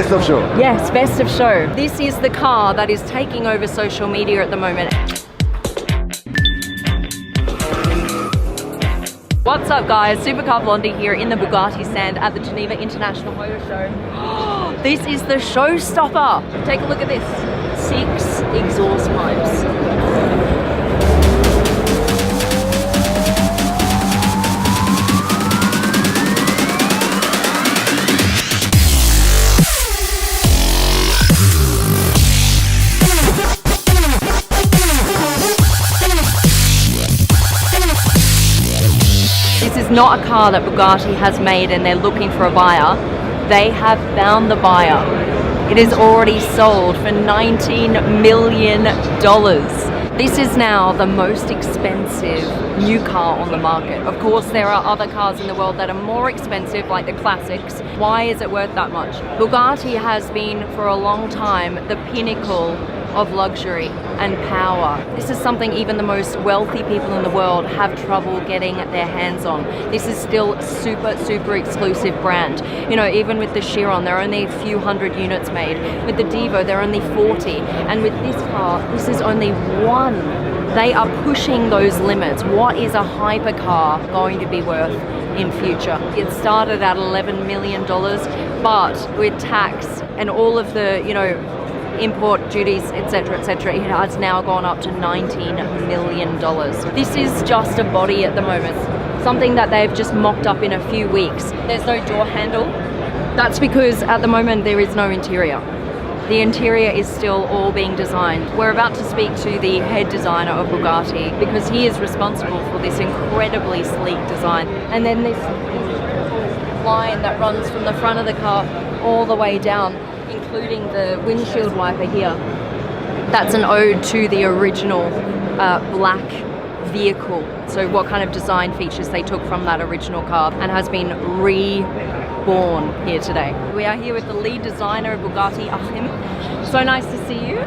best of show. Yes, best of show. This is the car that is taking over social media at the moment. What's up guys, Supercar Blondie here in the Bugatti stand at the Geneva International Motor Show. This is the showstopper. Take a look at this. 6 exhaust pipes. This is not a car that Bugatti has made and they're looking for a buyer. They have found the buyer. It is already sold for $19 million. This is now the most expensive new car on the market. Of course, there are other cars in the world that are more expensive, like the classics. Why is it worth that much? Bugatti has been for a long time the pinnacle of luxury and power. This is something even the most wealthy people in the world have trouble getting their hands on. This is still super exclusive brand. You know, even with the Chiron, there are only a few hundred units made. With the Divo, there are only 40. And with this car, this is only 1. They are pushing those limits. What is a hypercar going to be worth in future? It started at $11 million, but with tax and all of the, you know, import duties, etc., it has now gone up to $19 million. This is just a body at the moment, something that they've just mocked up in a few weeks. There's no door handle. That's because at the moment there is no interior. The interior is still all being designed. We're about to speak to the head designer of Bugatti because he is responsible for this incredibly sleek design. And then this line that runs from the front of the car all the way down, including the windshield wiper here. That's an ode to the original black vehicle. So what kind of design features they took from that original car and has been reborn here today. We are here with the lead designer of Bugatti, Achim. So nice to see you.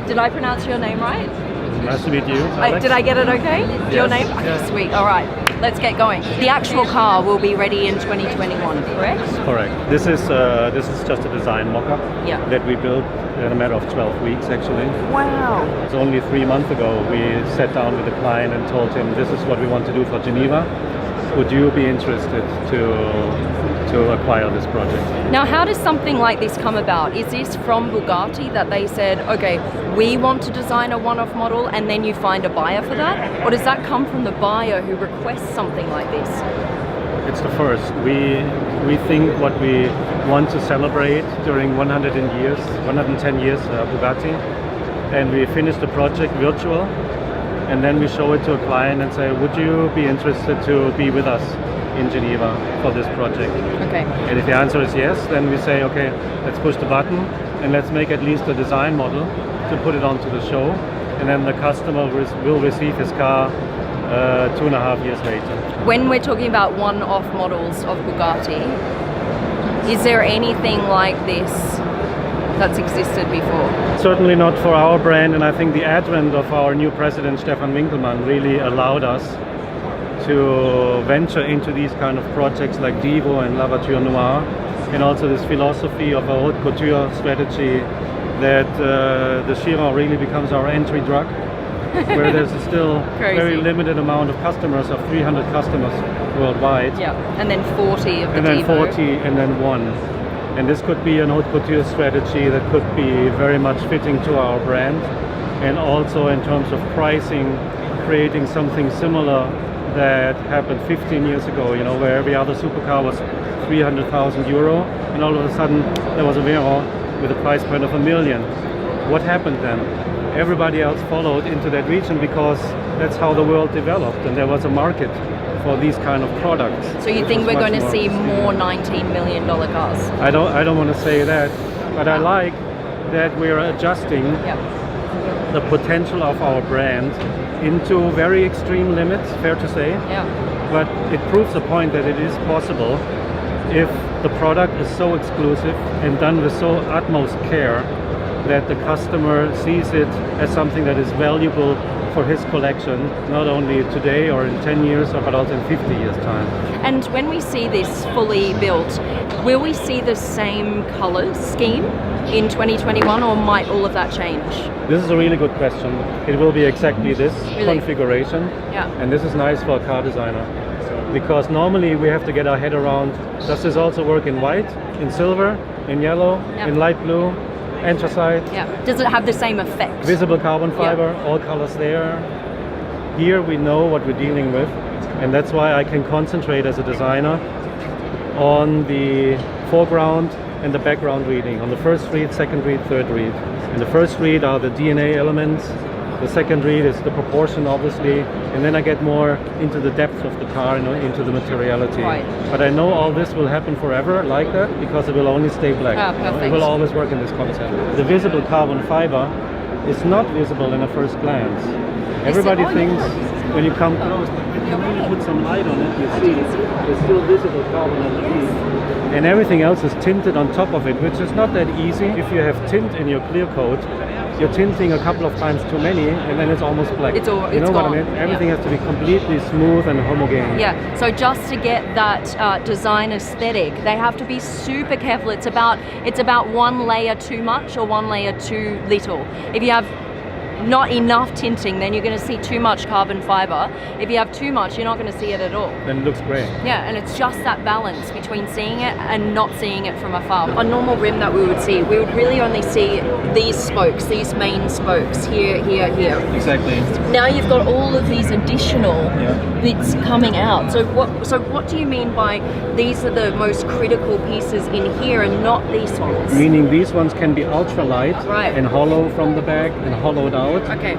Did I pronounce your name right? Nice to meet you, Alex. Did I get it okay? Yes. Your name? Okay, yes. Sweet. All right, let's get going. The actual car will be ready in 2021, correct? Correct. This is just a design mock-up that we built in a matter of 12 weeks, actually. Wow. It's only 3 months ago we sat down with the client and told him this is what we want to do for Geneva. Would you be interested to acquire this project? Now, how does something like this come about? Is this from Bugatti that they said, okay, we want to design a one-off model, and then you find a buyer for that? Or does that come from the buyer who requests something like this? It's the first. We think what we want to celebrate during 110 years Bugatti, and we finish the project virtual, and then we show it to a client and say, would you be interested to be with us in Geneva for this project? Okay. And if the answer is yes, then we say, okay, let's push the button and let's make at least a design model to put it onto the show, and then the customer will receive his car 2.5 years later. When we're talking about one-off models of Bugatti, is there anything like this that's existed before? Certainly not for our brand, and I think the advent of our new president, Stefan Winkelmann, really allowed us to venture into these kind of projects like Divo and La Voiture Noire, and also this philosophy of a haute couture strategy that the Chiron really becomes our entry drug, where there's still very limited amount of customers, of 300 customers worldwide. Yeah, and then 40 of the and then Divo. 40 and then 1. And this could be an haute couture strategy that could be very much fitting to our brand, and also in terms of pricing, creating something similar that happened 15 years ago, you know, where every other supercar was 300,000 euro, and all of a sudden there was a Veyron with a price point of $1 million. What happened then? Everybody else followed into that region because that's how the world developed, and there was a market for these kind of products. So you think we're going to see more $19 million cars? I don't want to say that, but I like that we're adjusting the potential of our brand into very extreme limits, fair to say. Yeah. But it proves a point that it is possible if the product is so exclusive and done with so utmost care that the customer sees it as something that is valuable for his collection, not only today or in 10 years, but also in 50 years' time. And when we see this fully built, will we see the same color scheme in 2021, or might all of that change? This is a really good question. It will be exactly this Really? configuration. Yeah. And this is nice for a car designer. Because normally we have to get our head around, does this also work in white, in silver, in yellow, Yeah. in light blue, anthracite, Yeah. Does it have the same effect? visible carbon fiber, all colors there. Here we know what we're dealing with, and that's why I can concentrate as a designer on the foreground and the background reading, on the first read, second read, third read. And the first read are the DNA elements, the second read is the proportion, obviously, and then I get more into the depth of the car and into the materiality. Right. But I know all this will happen forever like that, because it will only stay black. Ah, You know, perfect. it will always work in this concept. The visible carbon fiber is not visible in a first glance. Everybody Oh, thinks yeah. when you come close, if you really put some light on it, you see there's still visible carbon underneath. And everything else is tinted on top of it, which is not that easy. If you have tint in your clear coat, you're tinting a couple of times too many, and then it's almost black. It's all- you know it's what gone. I mean? Everything Yeah. has to be completely smooth and homogeneous. Yeah, so just to get that design aesthetic, they have to be super careful. It's about one layer too much or one layer too little. If you have not enough tinting, then you're going to see too much carbon fiber. If you have too much, you're not going to see it at all. Then it looks great. Yeah, and it's just that balance between seeing it and not seeing it from afar. A normal rim that we would see, we would really only see these spokes, these main spokes, here, here, here. Exactly. Now you've got all of these additional Yeah. bits coming out. So what do you mean by these are the most critical pieces in here and not these ones? Meaning these ones can be ultra light Right. and hollow from the back and hollowed out. Okay,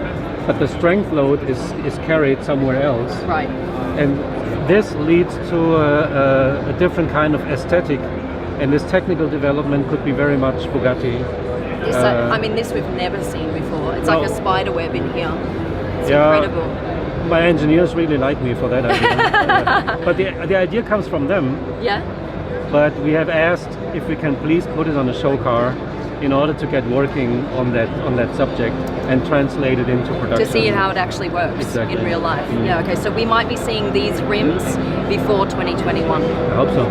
But the strength load is carried somewhere else. right. And this leads to a different kind of aesthetic, and this technical development could be very much Bugatti. This, I mean, this we've never seen before. It's like no. a spider web in here. It's Yeah. incredible. My engineers really like me for that idea. But the idea comes from them, Yeah? but we have asked if we can please put it on a show car in order to get working on that subject and translate it into production. To see how it actually works Exactly. in real life. Mm. Yeah, okay, so we might be seeing these rims before 2021. I hope so.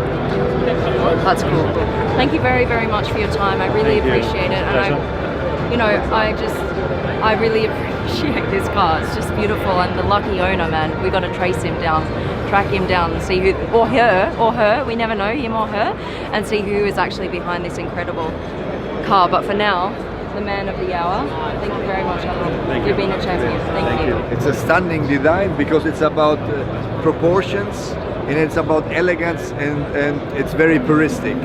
That's cool. Thank you very, very much for your time. I really Thank you. appreciate it. And I really appreciate this car. It's just beautiful, and the lucky owner, man. We got to track him down and see who, or her, we never know, him or her, and see who is actually behind this incredible car. But for now, the man of the hour. Thank you very much, Alan. Thank You've you. been a champion. Thank you. It's a stunning design because it's about proportions and it's about elegance and it's very puristic.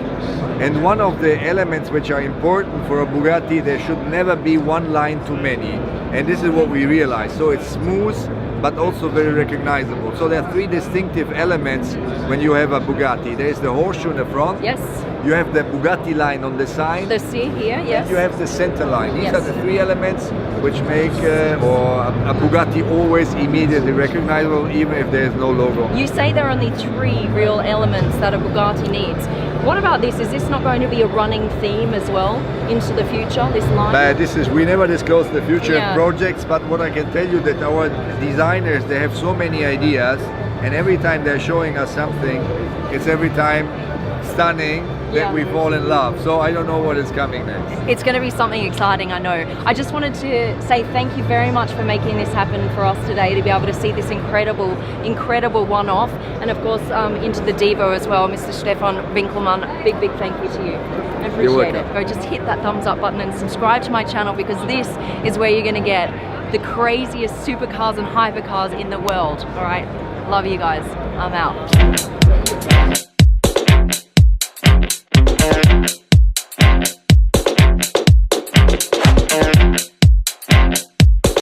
And one of the elements which are important for a Bugatti, there should never be one line too many. And this is what we realize. So it's smooth, but also very recognizable. So there are three distinctive elements when you have a Bugatti. There is the horseshoe in the front. Yes. You have the Bugatti line on the side. The C here, yes. You have the center line. These Yes. are the three elements which make a Bugatti always immediately recognizable, even if there is no logo. You say there are only three real elements that a Bugatti needs. What about this? Is this not going to be a running theme as well into the future, this line? But we never disclose the future Yeah. projects, but what I can tell you that our designers, they have so many ideas, and every time they're showing us something, it's every time stunning that Yeah. we fall in love. So I don't know what is coming next. It's going to be something exciting, I know. I just wanted to say thank you very much for making this happen for us today, to be able to see this incredible one-off. And of course, into the Devo as well, Mr. Stefan Winkelmann, big thank you to you. I appreciate it. Go just hit that thumbs up button and subscribe to my channel, because this is where you're going to get the craziest supercars and hypercars in the world. All right, love you guys. I'm out.